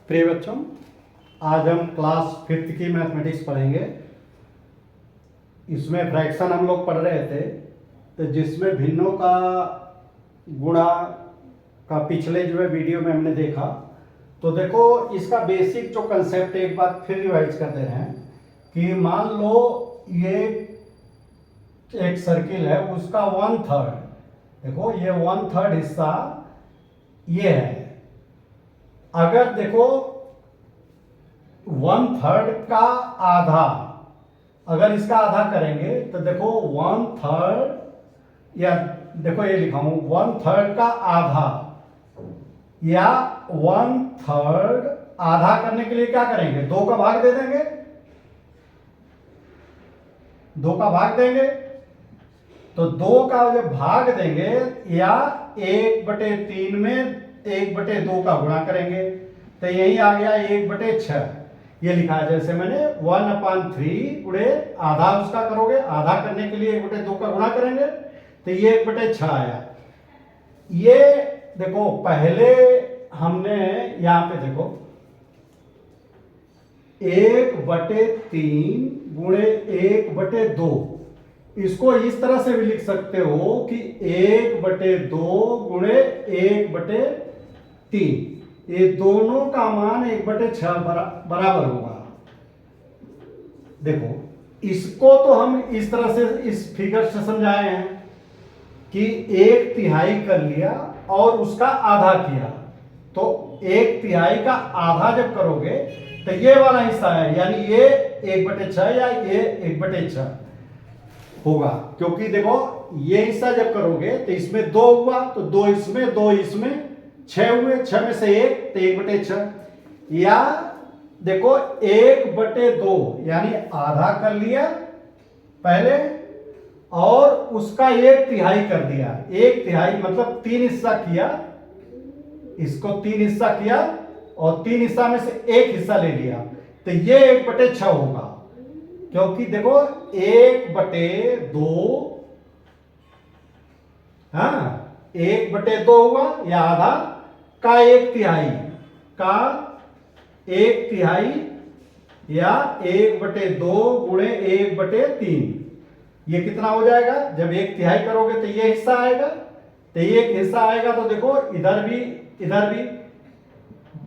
प्रिय बच्चों, आज हम क्लास 5th की मैथमेटिक्स पढ़ेंगे। इसमें फ्रैक्शन हम लोग पढ़ रहे थे, तो जिसमें भिन्नों का गुणा का पिछले जो है वीडियो में हमने देखा। तो देखो, इसका बेसिक जो कंसेप्ट एक बार फिर रिवाइज कर दे रहे हैं कि मान लो ये एक सर्किल है, उसका 1/3, देखो ये 1/3 हिस्सा ये है। अगर देखो 1/3 का आधा, अगर इसका आधा करेंगे तो देखो 1/3, या देखो ये लिखा हूं 1/3 का आधा, या 1/3 आधा करने के लिए क्या करेंगे, 2 का भाग दे देंगे, 2 का भाग देंगे। तो 2 का जब भाग देंगे या 1/3 में 1/2 का गुणा करेंगे, तो यही आ गया 1/6। ये लिखा है जैसे मैंने 1/3 गुणे आधा उसका करोगे, आधा करने के लिए 1/2 का गुणा करेंगे, तो ये 1/6 आया। ये देखो पहले हमने यहां पे देखो 1/3 गुणे 1/2, इसको इस तरह से भी लिख सकते हो कि 1/2 गुणे 1/3, ये दोनों का मान 1/6 बराबर होगा। देखो इसको तो हम इस तरह से इस फिगर से समझाए हैं कि 1/3 कर लिया और उसका आधा किया, तो 1/3 का आधा जब करोगे तो ये वाला हिस्सा है, यानी ये 1/6 या ये 1/6 होगा। क्योंकि देखो ये हिस्सा जब करोगे तो इसमें 2 हुआ, तो 2 इसमें 2 इसमें 6 हुए, 6 में से 1 तो 1/6, या देखो 1/2 यानी आधा कर लिया पहले और उसका 1/3 कर दिया। 1/3 मतलब 3 हिस्सा किया, इसको 3 हिस्सा किया और 3 हिस्सा में से 1 हिस्सा ले लिया, तो ये 1/6 होगा। क्योंकि देखो 1/2, हाँ 1/2 हुआ या आधा का 1/3 का 1/3 या 1/2 गुणे 1/3, ये कितना हो जाएगा? जब 1/3 करोगे तो ये हिस्सा आएगा, तो ये एक हिस्सा आएगा, तो देखो इधर भी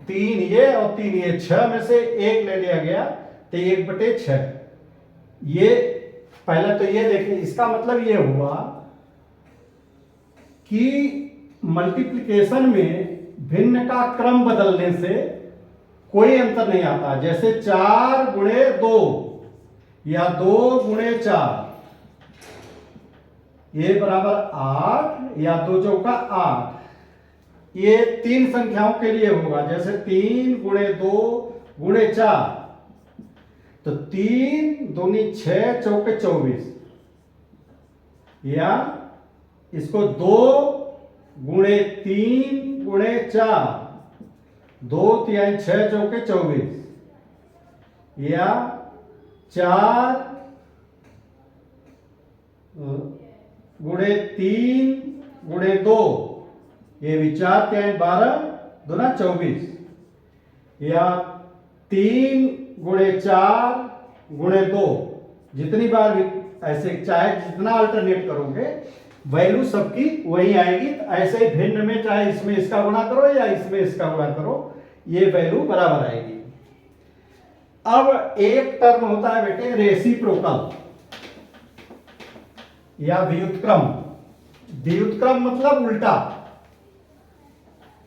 3 ये और 3 ये, 6 में से 1 ले लिया गया, तो 1/6। ये पहले तो ये देखिए, इसका मतलब ये हुआ कि मल्टीप्लिकेशन में भिन्न का क्रम बदलने से कोई अंतर नहीं आता। जैसे 4 गुणे 2 या 2 गुणे 4, ये बराबर 8 या 2 चौका 8, ये 3 संख्याओं के लिए होगा। जैसे 3 गुणे 2 गुणे 4, तो 3 दूनी 6 चौके 24, या इसको 2 गुणे 3 गुणे 4, 2 3 6 चौके 24, या 4 गुणे 3 गुणे 2, ये भी 4 3 12 दूना 24, या 3 गुणे 4 गुणे 2, जितनी बार भी ऐसे चाहे जितना अल्टरनेट करोगे वैल्यू सबकी वही आएगी। ऐसे ही भिन्न में चाहे इसमें इसका गुणा करो या इसमें इसका गुणा करो, ये वैल्यू बराबर आएगी। अब एक टर्म होता है बेटे रेसिप्रोकल या व्युत्क्रम। व्युत्क्रम मतलब उल्टा,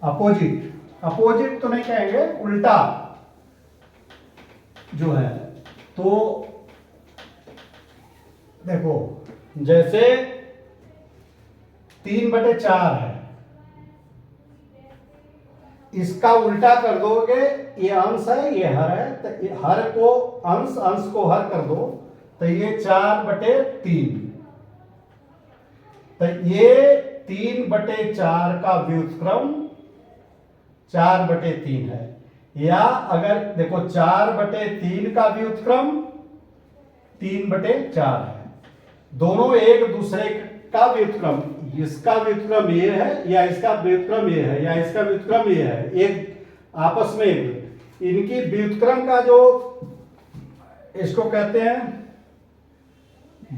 अपोजिट, अपोजिट तो नहीं कहेंगे, उल्टा जो है। तो देखो जैसे 3/4 है, इसका उल्टा कर दोगे, ये अंश है ये हर है, तो हर को अंश, अंश को हर कर दो, तो ये 4/3, तो ये 3/4 का व्युत्क्रम 4/3 है। या अगर देखो 4/3 का व्युत्क्रम 3/4 है, दोनों एक दूसरे का व्युत्क्रम, इसका व्युत्क्रम ये है या इसका व्युत्क्रम ये है या इसका व्युत्क्रम ये है, एक आपस में इनकी व्युत्क्रम का जो, इसको कहते हैं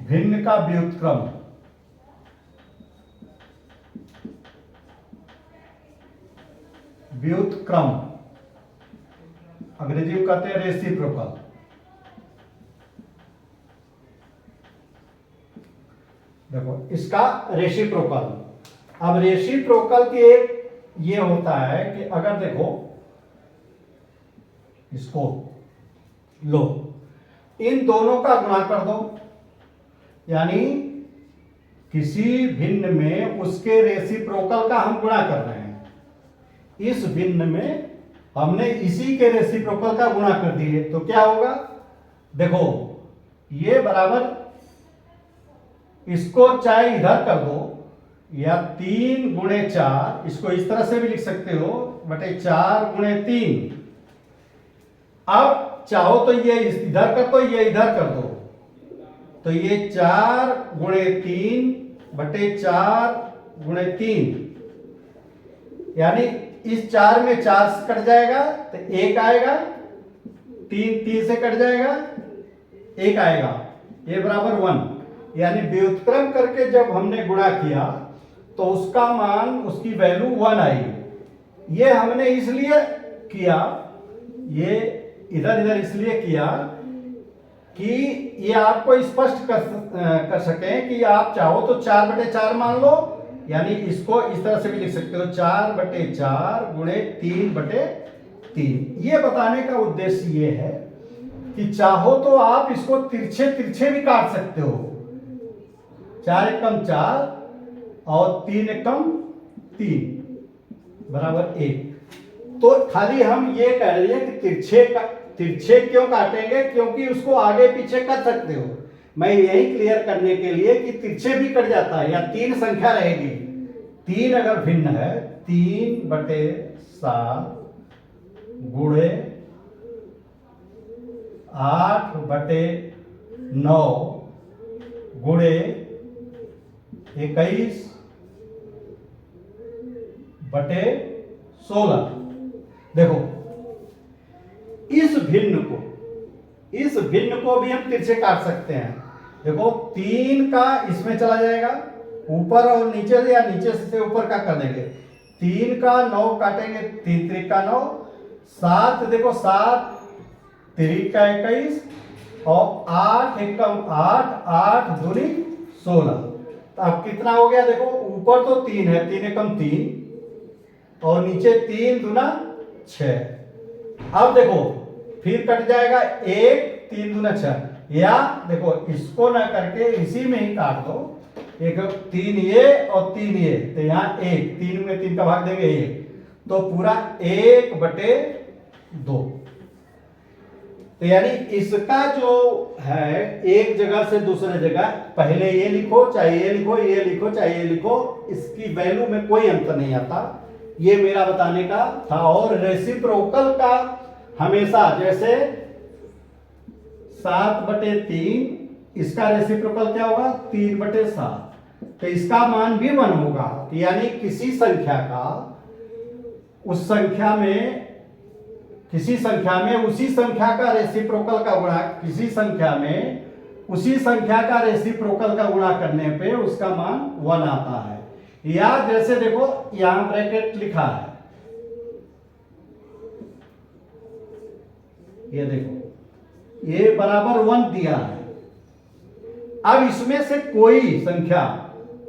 भिन्न का व्युत्क्रम, व्युत्क्रम अंग्रेजी में कहते हैं रेसिप्रोकल। देखो इसका रेसिप्रोकल, अब रेसिप्रोकल की एक ये होता है कि अगर देखो इसको लो, इन दोनों का गुणा कर दो, यानी किसी भिन्न में उसके रेसिप्रोकल का हम गुणा कर रहे हैं। इस भिन्न में हमने इसी के रेसिप्रोकल का गुणा कर दिए तो क्या होगा, देखो ये बराबर, इसको चाहे इधर कर दो या 3 गुणे 4, इसको इस तरह से भी लिख सकते हो बटे 4 गुणे 3। अब चाहो तो ये इधर कर दो, ये इधर कर दो, तो ये 4 गुणे 3 बटे 4 गुणे 3, यानी इस 4 में 4 से कट जाएगा तो 1 आएगा, 3 से कट जाएगा 1 आएगा, ये बराबर 1। यानी व्युत्क्रम करके जब हमने गुणा किया तो उसका मान, उसकी वैल्यू 1 आई। ये हमने इसलिए किया, ये इधर इधर इसलिए किया कि ये आपको स्पष्ट कर सकें कि आप चाहो तो 4 बटे 4 मान लो, यानी इसको इस तरह से भी लिख सकते हो 4 बटे 4 गुणे 3 बटे 3। ये बताने का उद्देश्य ये है कि चाहो तो आप इसको तिरछे तिरछे भी काट सकते हो, 4 एकम 4 और 3 एकम 3 बराबर 1। तो खाली हम ये कह रहे हैं कि तिरछे क्यों काटेंगे, क्योंकि उसको आगे पीछे कर सकते हो। मैं यही क्लियर करने के लिए कि तिरछे भी कट जाता है या 3 संख्या रहेगी, 3 अगर भिन्न है 3 बटे 7 गुणे 8 बटे 9 गुणे 21 बटे 16। देखो इस भिन्न को भी हम तिरछे काट सकते हैं। देखो 3 का इसमें चला जाएगा ऊपर और नीचे से, या नीचे से ऊपर का कर देंगे। 3 का 9 काटेंगे, 3 3 का 9, 7 देखो 7 3 का 21 और 8 एकम 8, 8 दूनी 16। तो अब कितना हो गया, देखो ऊपर तो 3 है, 3 एकम 3 और नीचे 3 दूना 6। अब देखो फिर कट जाएगा 1, 3 दूना 6, या देखो इसको ना करके इसी में ही काट दो, एक 3 ये और 3 ये, तो यहाँ 1, 3 में 3 का भाग देंगे 1, तो पूरा 1 बटे 2। तो यानी इसका जो है एक जगह से दूसरे जगह, पहले ये लिखो चाहे ये लिखो, ये लिखो चाहे ये लिखो, इसकी वैल्यू में कोई अंतर नहीं आता। ये मेरा बताने का था। और रेसिप्रोकल का हमेशा, जैसे 7 बटे 3, इसका रेसिप्रोकल क्या होगा 3 बटे 7, तो इसका मान भी 1 होगा। यानी किसी संख्या का उस संख्या में, किसी संख्या में उसी संख्या का रेसिप्रोकल का गुणा, किसी संख्या में उसी संख्या का रेसिप्रोकल का गुणा करने पे उसका मान 1 आता है। या जैसे देखो यहां ब्रैकेट लिखा है, ये देखो ये बराबर 1 दिया है। अब इसमें से कोई संख्या,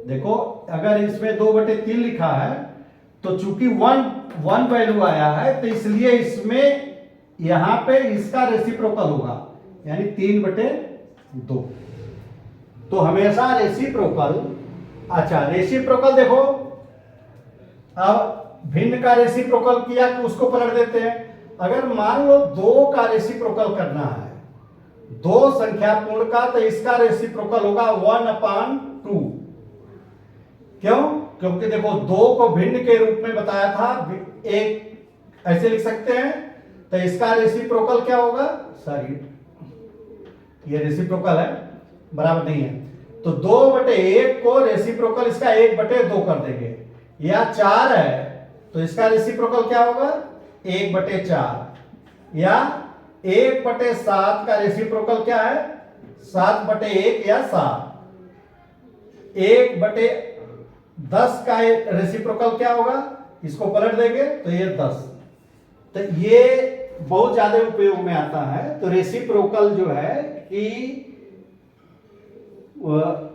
देखो अगर इसमें 2 बटे 3 लिखा है तो चूंकि 1 वैल्यू आया है तो इसलिए इसमें यहां पे इसका रेसिप्रोकल होगा, यानी 3 बटे 2। तो हमेशा रेसिप्रोकल, अच्छा रेसिप्रोकल देखो, अब भिन्न का रेसिप्रोकल किया कि उसको पलट देते हैं। अगर मान लो 2 का रेसिप्रोकल करना है, 2 संख्या पूर्ण का, तो इसका रेसिप्रोकल होगा 1/2। क्यों? क्योंकि देखो 2 को भिन्न के रूप में बताया था, एक ऐसे लिख सकते हैं, तो इसका रेसिप्रोकल क्या होगा, सॉरी ये रेसिप्रोकल है बराबर नहीं है, तो 2 बटे 1 को रेसिप्रोकल इसका 1 बटे 2 कर देंगे। या 4 है तो इसका रेसिप्रोकल क्या होगा 1 बटे 4। या 1/7 का रेसिप्रोकल क्या है? 7/1 या 7। 1/10 का रेसिप्रोकल क्या होगा? इसको पलट देंगे तो ये 10। तो ये बहुत ज्यादा उपयोग में आता है। तो रेसिप्रोकल जो है कि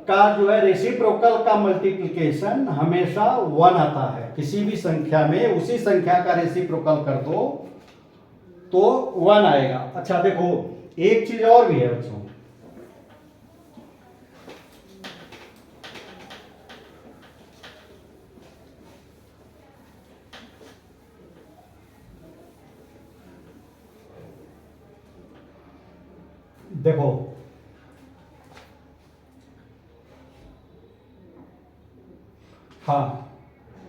का जो है रेसिप्रोकल का मल्टीप्लिकेशन हमेशा 1 आता है। किसी भी संख्या में उसी संख्या का रेसिप्रोकल कर दो तो 1 आएगा। अच्छा देखो, एक चीज और भी है बच्चों, देखो हाँ,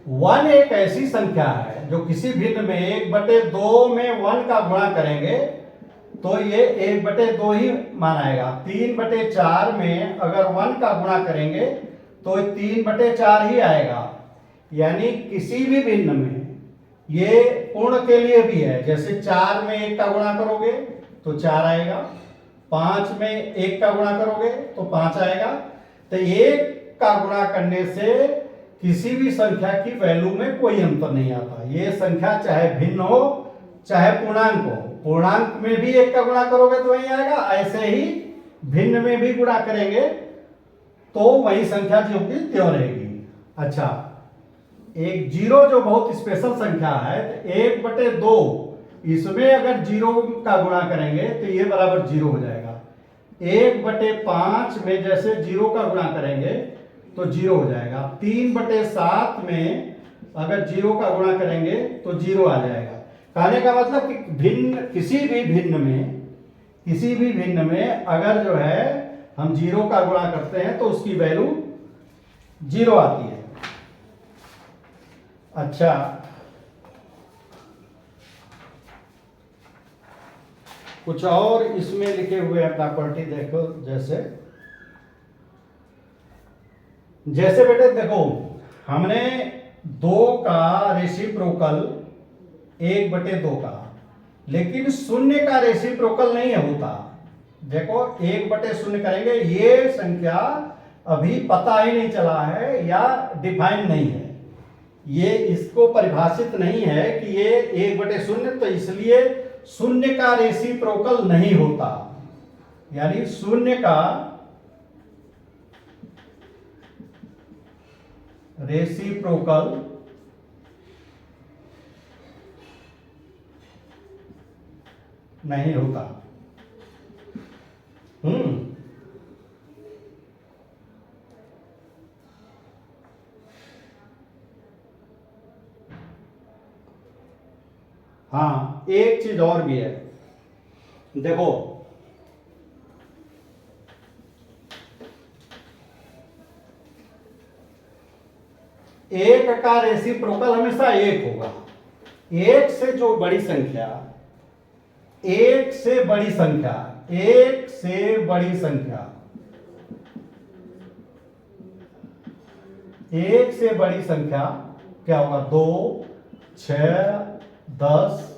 1 एक ऐसी संख्या है जो किसी भिन्न में 1/2 में 1 का गुणा करेंगे तो ये 1/2 ही मानाएगा। 3/4 में अगर 1 का गुणा करेंगे तो 3/4 ही आएगा। यानी किसी भी भिन्न में, ये पूर्ण के लिए भी है। जैसे 4 में 1 का गुणा करोगे तो 4 आएगा, 5 में 1 का गुणा करोगे तो 5 आएगा। तो 1 का गुणा करने से किसी भी संख्या की वैल्यू में कोई अंतर नहीं आता। ये संख्या चाहे भिन्न हो चाहे पूर्णांक हो, पूर्णांक में भी 1 का गुणा करोगे तो वही आएगा, ऐसे ही भिन्न में भी गुणा करेंगे तो वही संख्या जो कि त्यों रहेगी। अच्छा, एक जीरो जो बहुत स्पेशल संख्या है, तो 1/2 इसमें अगर जीरो का गुणा करेंगे तो ये बराबर जीरो हो जाएगा। 1/5 में जैसे जीरो का गुणा करेंगे तो जीरो हो जाएगा। 3/7 में अगर जीरो का गुणा करेंगे तो जीरो आ जाएगा। कहने का मतलब कि भिन्न, किसी भी भिन्न में अगर जो है हम जीरो का गुणा करते हैं तो उसकी वैल्यू जीरो आती है। अच्छा, कुछ और इसमें लिखे हुए हैं प्रॉपर्टी देखो। जैसे बेटे देखो, हमने 2 का रेसिप्रोकल 1/2 का, लेकिन शून्य का रेसिप्रोकल नहीं होता। देखो 1/0 करेंगे, ये संख्या अभी पता ही नहीं चला है या डिफाइन नहीं है, ये इसको परिभाषित नहीं है कि ये 1/0, तो इसलिए शून्य का रेसिप्रोकल नहीं होता। यानी शून्य का रेसिप्रोकल नहीं होता। हाँ, एक चीज और भी है। देखो, एक का रेसिप्रोकल हमेशा 1 होगा। एक से जो बड़ी संख्या, एक से बड़ी संख्या, एक से बड़ी संख्या, एक से बड़ी संख्या क्या होगा? 2, 6, 10,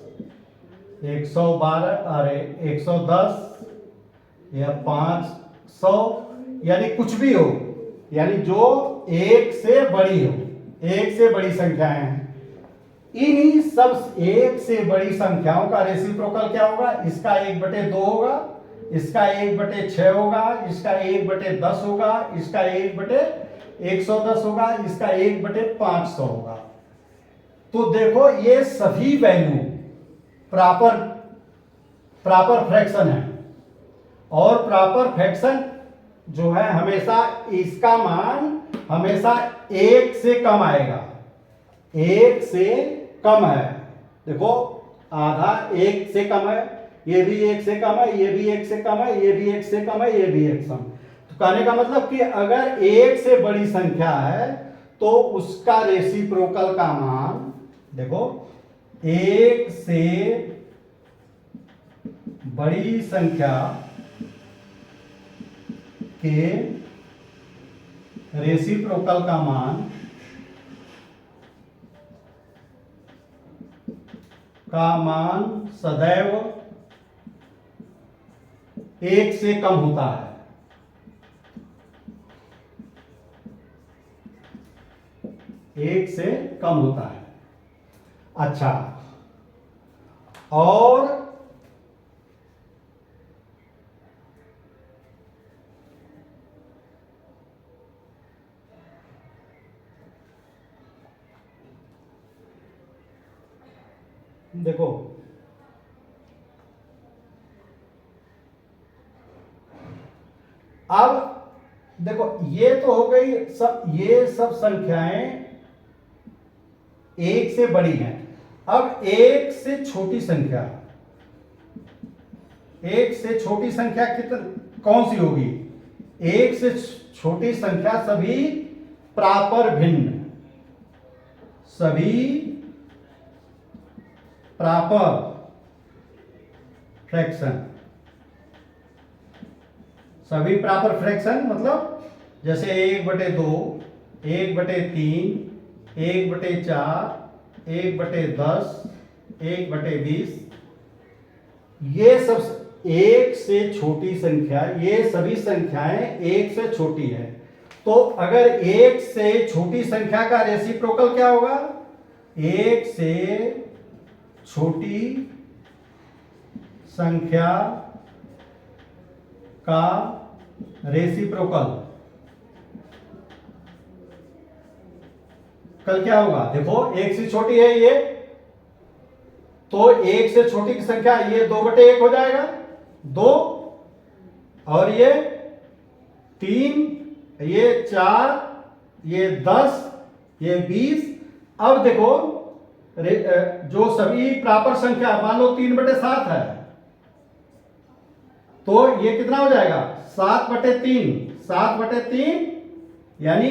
112, अरे 110 या 500, यानी कुछ भी हो, यानी जो एक से बड़ी हो, एक से बड़ी संख्याएं हैं। इन्हीं सब एक से बड़ी संख्याओं का रेसिप्रोकल क्या होगा? इसका 1/2 होगा, इसका 1/6 होगा, इसका 1/10 होगा, इसका 1/110 होगा, इसका 1/500 होगा। तो देखो, ये सभी वैल्यू प्रॉपर फ्रैक्शन है, और प्रॉपर फ्रैक्शन जो है हमेशा इसका मान हमेशा 1 से कम आएगा। 1 से कम है, देखो आधा 1 से कम है, ये भी 1 से कम है, ये भी 1 से कम है, ये भी 1 से कम है, ये भी 1 से कम। तो कहने का मतलब कि अगर 1 से बड़ी संख्या है तो उसका रेसिप्रोकल का मान, देखो 1 से बड़ी संख्या के रेसिप्रोकल का मान सदैव एक से कम होता है। एक से कम होता है। अच्छा, और देखो, अब देखो ये तो हो गई सब, ये सब संख्याएं एक से बड़ी हैं। अब एक से छोटी संख्या, एक से छोटी संख्या कितनी कौन सी होगी? एक से छोटी संख्या सभी प्रापर भिन्न, सभी प्रॉपर फ्रैक्शन। सभी प्रॉपर फ्रैक्शन मतलब जैसे 1/2, 1/3, 1/4, 1/10, 1/20, ये सब एक से छोटी संख्या, ये सभी संख्याएं एक से छोटी है। तो अगर एक से छोटी संख्या का रेसिप्रोकल क्या होगा? एक से छोटी संख्या का रेसिप्रोकल कल क्या होगा? देखो, एक से छोटी है ये, तो एक से छोटी की संख्या ये 2/1 हो जाएगा, 2, और ये 3, ये 4, ये 10, ये 20। अब देखो जो सभी प्रॉपर संख्या, मान लो 3/7 है, तो ये कितना हो जाएगा? 7/3, 7/3, यानी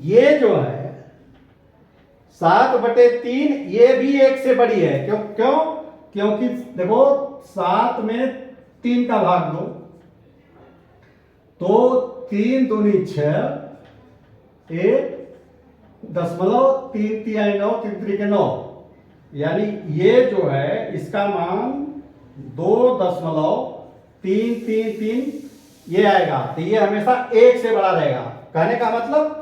ये जो है 7/3 ये भी एक से बड़ी है। क्यों? क्योंकि देखो 7 में 3 का भाग दो, तो 3 दूनी 6, 1.3 9, 3 9, यानी ये जो है इसका मान 2.333 ये आएगा। तो ये हमेशा एक से बड़ा रहेगा। कहने का मतलब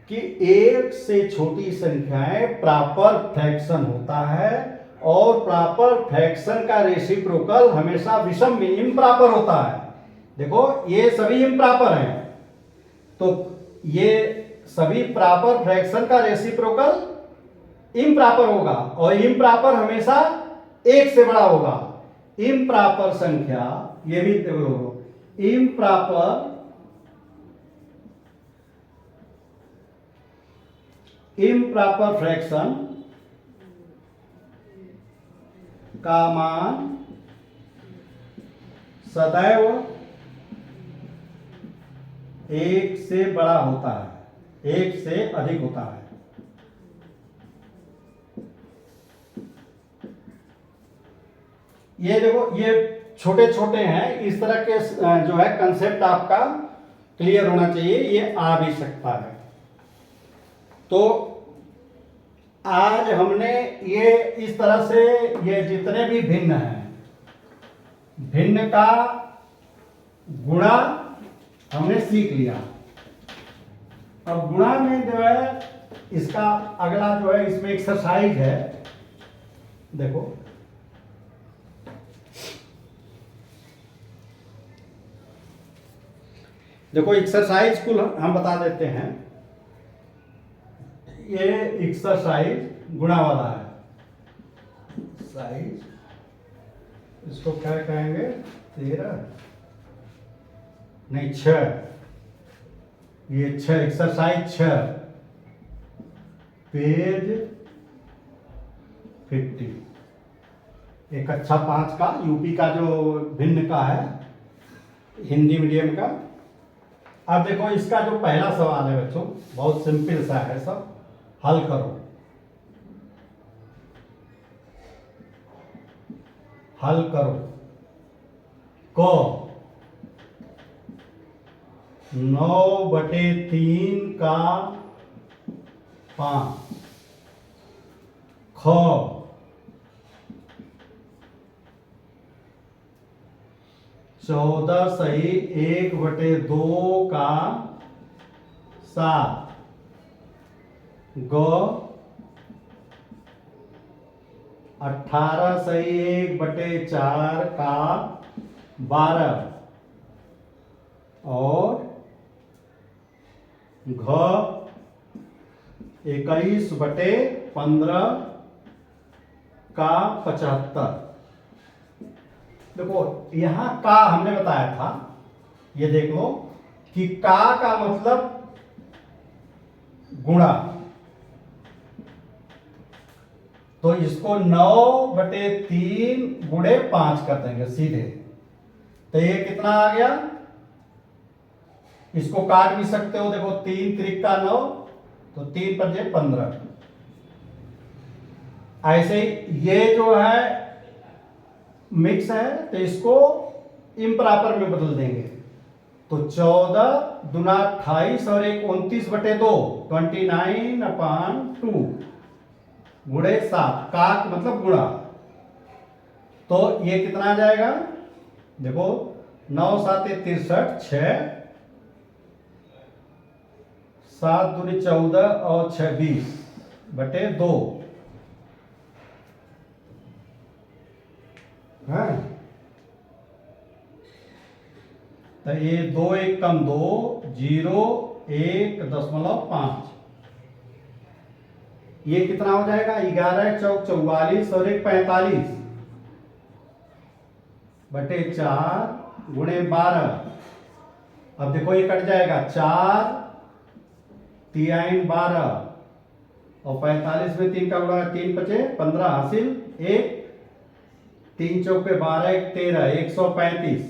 कि एक से छोटी संख्याएं प्रॉपर फ्रैक्शन होता है, और प्रॉपर फ्रैक्शन का रेसिप्रोकल हमेशा विषम में इम्प्रॉपर होता है। देखो ये सभी इम्प्रॉपर हैं, तो ये सभी प्रॉपर फ्रैक्शन का रेसिप्रोकल इम्प्रॉपर होगा, और इम्प्रॉपर हमेशा एक से बड़ा होगा। इम्प्रॉपर संख्या, ये भी देखो, इम्प्रॉपर फ्रैक्शन का मान सदैव एक से बड़ा होता है, एक से अधिक होता है। ये देखो, ये छोटे छोटे हैं, इस तरह के जो है कंसेप्ट आपका क्लियर होना चाहिए, ये आ भी सकता है। तो आज हमने ये इस तरह से ये जितने भी भिन्न हैं, भिन्न का गुणा हमने सीख लिया। अब गुणा में जो है इसका अगला जो है इसमें एक्सरसाइज है। देखो देखो एक्सरसाइज को हम बता देते हैं। ये एक्सरसाइज गुणा वाला है। साइज इसको क्या कहेंगे? 13 नहीं 6, ये 6 एक्सरसाइज 6 पेज 50। एक अच्छा 5 का यूपी का जो भिन्न का है, हिंदी मीडियम का। अब देखो इसका जो पहला सवाल है बच्चों, बहुत सिंपल सा है, सब हल करो। हल करो को 9/3 का 5, ख 14 सही 1/2 का 7 ग 18 सही 1/4 का 12 और घ 21/15 का 75। देखो यहां का हमने बताया था, ये देख लो कि का मतलब गुणा, तो इसको 9/3 गुणे 5 कर देंगे सीधे। तो ये कितना आ गया, इसको काट भी सकते हो, देखो 3 त्रिक का 9, तो 3 पंजे 15। ऐसे ही ये जो है मिक्स है, तो इसको इम्प्रॉपर में बदल देंगे। तो 14 दूना 28 और 1 29/2 29/2 गुणे 7 का मतलब गुणा। तो ये कितना आ जाएगा, देखो 9 7 63 6 7 दूनी 14 और 6 20/2 है। तो ये 2 1 कम 2 0 1.5। ये कितना हो जाएगा, 11 चौक 44 और 1 45/4 गुणे 12। अब देखो ये कट जाएगा, 4 3 12 और 45 में 3 का गुणा 3 5 15 हासिल 1 3 चौके 12 1 13 135।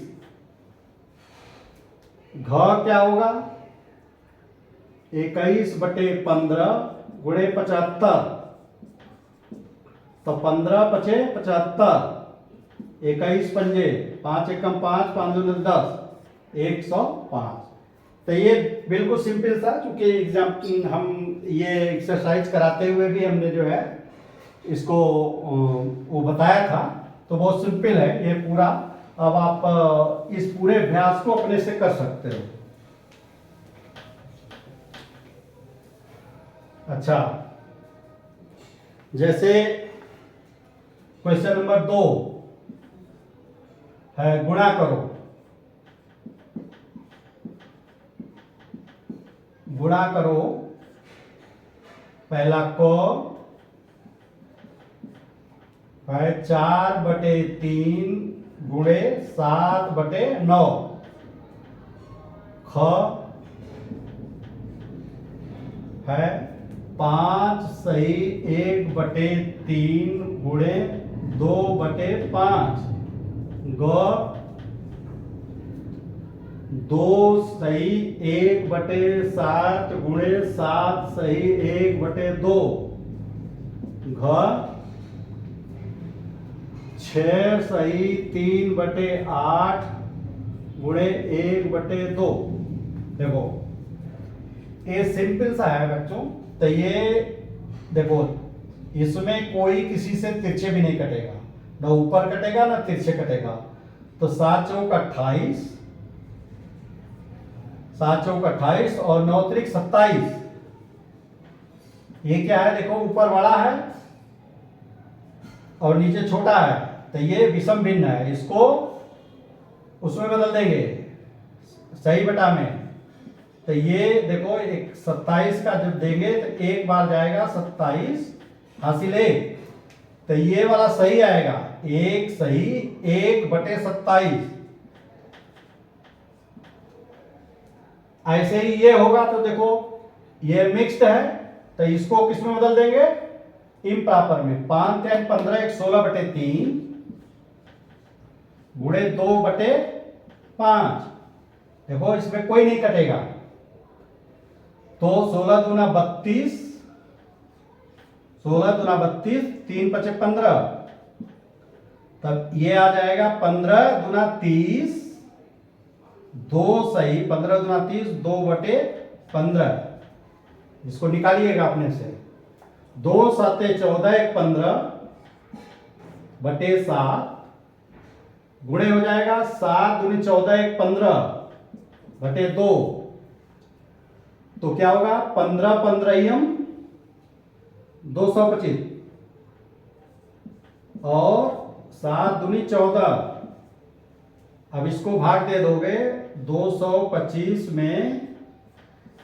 घ क्या होगा, 21/15 गुणे 75। तो 15 5 75, 21 पंजे 5 एकम 5 5 दूनी 10 105। तो ये बिल्कुल सिंपल था, क्योंकि एग्जाम हम ये एक्सरसाइज कराते हुए भी हमने जो है इसको वो बताया था, तो बहुत सिंपल है ये पूरा। अब आप इस पूरे अभ्यास को अपने से कर सकते हो। अच्छा, जैसे क्वेश्चन नंबर 2 है, गुणा करो। गुणा करो, पहला क है 4/3 गुणे 7/9। ख है 5 सही 1/3 गुणे 2/5। ग 2 सही 1/7 गुणे 7 सही 1/2। घ 6 सही 3/8 गुणे 1/2। देखो ये सिंपल सा है बच्चों। तो ये देखो इसमें कोई किसी से तिरछे भी नहीं कटेगा, ना ऊपर कटेगा ना तिरछे कटेगा। तो 7 चौक 28, 7 चौक 28 और 9 त्रिक 27। ये क्या है, देखो ऊपर बड़ा है और नीचे छोटा है, तो ये विषम भिन्न है। इसको उसमें बदल देंगे सही बटा में। तो ये देखो 27 का जब देंगे तो एक बार जाएगा 27 हासिल 1, तो ये वाला सही आएगा 1 सही 1/27। ऐसे ही ये होगा, तो देखो ये मिक्स्ड है, तो इसको किस में बदल देंगे, इम्प्रॉपर में। 5 3 15 1 16/3 गुणे 2/5। देखो इसमें कोई नहीं कटेगा, तो 16 दूना 32, 16 दूना 32 3 5 15। तब ये आ जाएगा 15 दूना 30, 2 सही 15 दूना 30 2/15। इसको निकालिएगा अपने से। 2 7 14 1 15/7 गुणे हो जाएगा 7 दूनी 14 एक 15 बटे 2, तो क्या होगा 15 15 225 और 7 दूनी 14। अब इसको भाग दे दोगे 225 में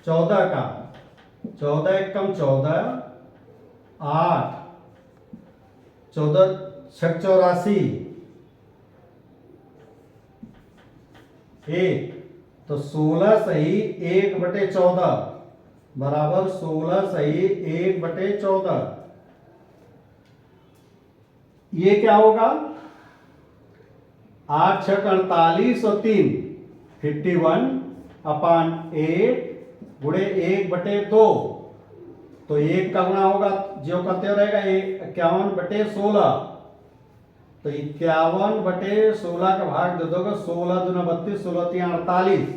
14 का, 14 एक कम 14, 8 14 छक 84 एक, तो 16 सही 1 बटे 14 बराबर 16 सही 1 बटे 14। ये क्या होगा 8 छक 48 और 3 51/8 गुणे 1 बटे 2, तो 1 का गुणा होगा जो करते हो रहेगा 51 बटे 16, तो 51 बटे 16 का भाग दे दोगे 16 दूना 32 16 3 48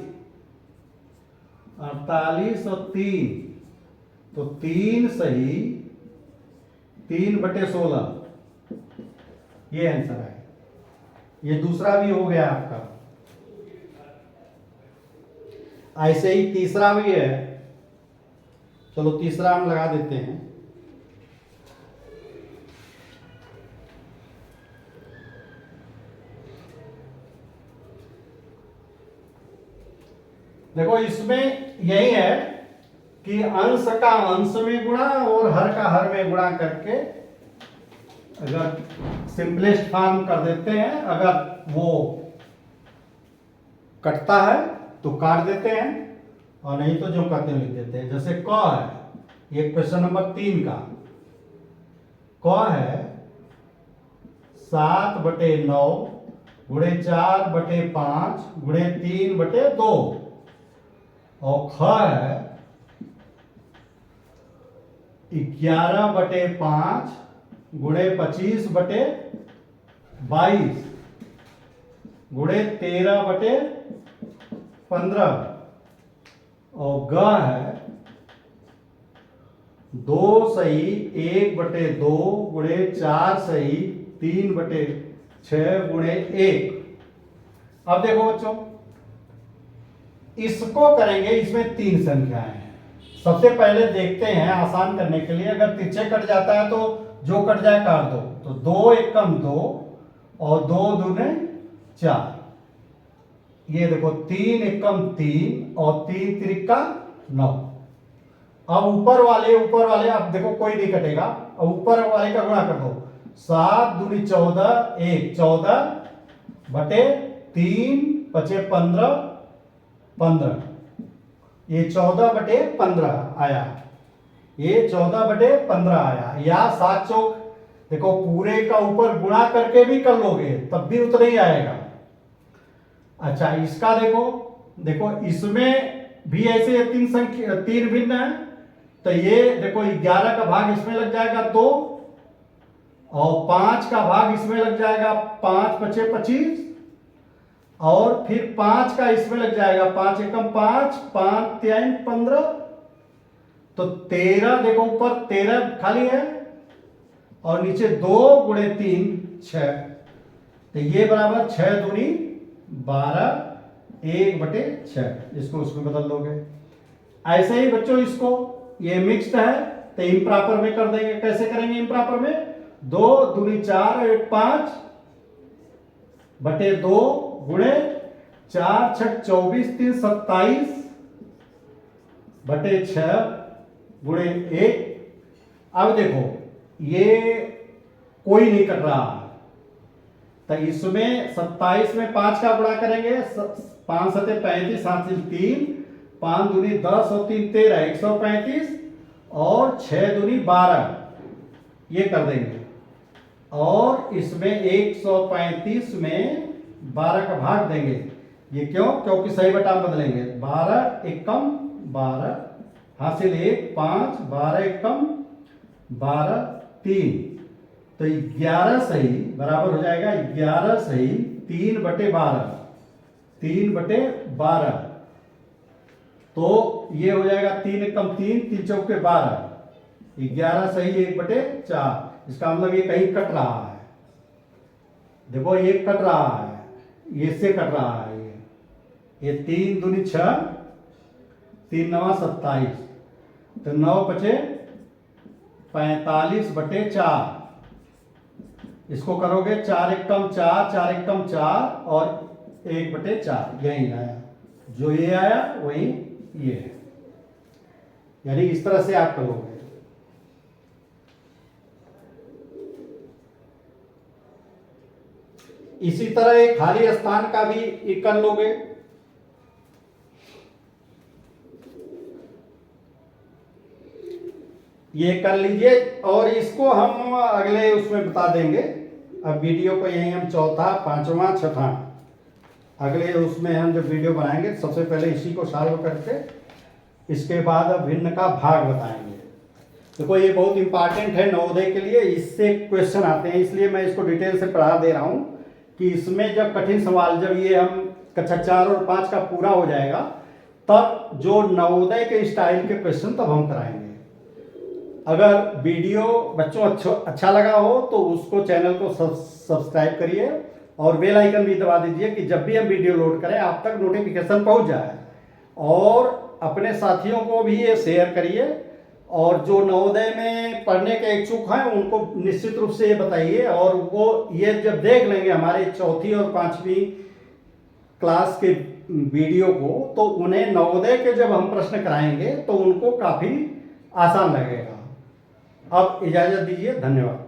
48 और 3, तो 3 सही 3 बटे 16, ये आंसर है। ये दूसरा भी हो गया आपका। ऐसे ही तीसरा भी है, चलो तीसरा हम लगा देते हैं। देखो इसमें यही है कि अंश का अंश में गुणा और हर का हर में गुणा करके अगर सिंपलेस्ट फॉर्म कर देते हैं, अगर वो कटता है तो काट देते हैं और नहीं तो जो कहते हैं लिख देते हैं। जैसे क है, ये क्वेश्चन नंबर 3 का क है 7 बटे 9 गुणे 4 बटे 5 गुणे 3 बटे 2, और ख है 11 बटे 5 गुणे 25 बटे 22 गुणे 13 बटे 15, और ग है 2 सही 1 बटे 2 गुणे 4 सही 3 बटे 6 गुणे 1। अब देखो बच्चों, इसको करेंगे, इसमें 3 संख्याएं हैं। सबसे पहले देखते हैं आसान करने के लिए, अगर तिरछे कट जाता है तो जो कट जाए काट दो, तो 2 एक कम 2 और 2 दूने 4, ये देखो 3 एक कम 3 और 3 तिरिका 9। अब ऊपर वाले अब देखो कोई नहीं कटेगा, अब ऊपर वाले का गुणा कर दो, 7 दूनी 14 एक 14 बटे 3 बचे 15 15, ये 14 बटे 15 आया, ये 14 बटे 15 आया। या 7 चौक देखो पूरे का ऊपर गुणा करके भी कर लोगे तब भी उतना ही आएगा। अच्छा इसका देखो, देखो इसमें भी ऐसे 3 भिन्न है, तो ये देखो 11 का भाग इसमें लग जाएगा 2 और 5 का भाग इसमें लग जाएगा 5 बचे 25, और फिर 5 का इसमें लग जाएगा 5 एकम 5 5 3 15, तो 13 देखो ऊपर 13 खाली है और नीचे 2 गुणे 3 6, तो ये बराबर 6 दूनी 12 1 बटे 6, इसको उसमें बदल दोगे। ऐसे ही बच्चों इसको, ये मिक्स्ड है तो इम्प्रॉपर में कर देंगे। कैसे करेंगे इम्प्रॉपर में, 2 दूनी 4 1 5 बटे 2 गुणे 4 6 24 3 27 बटे 6 गुणे 1। अब देखो ये कोई नहीं कट रहा, तो इसमें 27 में 5 का गुणा करेंगे, 5 सते 35 7 से 3 5 दूनी 10 और 3 13 135 और 6 दूनी 12, ये कर देंगे। और इसमें 135 में 12 का भाग देंगे, ये क्यों, क्योंकि सही बटा बदलेंगे। 12 एकम 12 हासिल 1 5 12 एकम 12 3, तो 11 सही बराबर हो जाएगा 11 सही 3 बटे 12 3 बटे 12, तो ये हो जाएगा 3 एकम 3 3 चौके 12, 11 सही 1 बटे 4। इसका मतलब ये कहीं कट रहा है, देखो ये कट रहा है, ये से कट रहा है ये 3 दूनी 6, 3 नवा 27, तो 9 बचे 45/4। इसको करोगे 4 एक कम 4, 4 एक कम 4 और 1/4 यही आया, जो ये आया वही ये है। यानी इस तरह से आप करोगे। इसी तरह एक खाली स्थान का भी एक कर लोगे। ये कर लीजिए और इसको हम अगले उसमें बता देंगे। अब वीडियो को यही हम चौथा, पांचवा, छठा अगले उसमें हम जब वीडियो बनाएंगे सबसे पहले इसी को सॉल्व करके इसके बाद अब भिन्न का भाग बताएंगे। देखो ये बहुत इंपॉर्टेंट है नवोदय के लिए, इससे क्वेश्चन आते हैं, इसलिए मैं इसको डिटेल से पढ़ा दे रहा हूं कि इसमें जब कठिन सवाल, जब ये हम कक्षा 4 और 5 का पूरा हो जाएगा तब जो नवोदय के स्टाइल के क्वेश्चन तब हम कराएंगे। अगर वीडियो बच्चों अच्छा लगा हो तो उसको चैनल को सब्सक्राइब करिए और बेल आइकन भी दबा दीजिए कि जब भी हम वीडियो लोड करें आप तक नोटिफिकेशन पहुंच जाए। और अपने साथियों को भी ये शेयर करिए और जो नवोदय में पढ़ने के इच्छुक हैं उनको निश्चित रूप से ये बताइए और वो ये जब देख लेंगे हमारे चौथी और 5वीं क्लास के वीडियो को तो उन्हें नवोदय के जब हम प्रश्न कराएंगे तो उनको काफ़ी आसान लगेगा। अब इजाज़त दीजिए, धन्यवाद।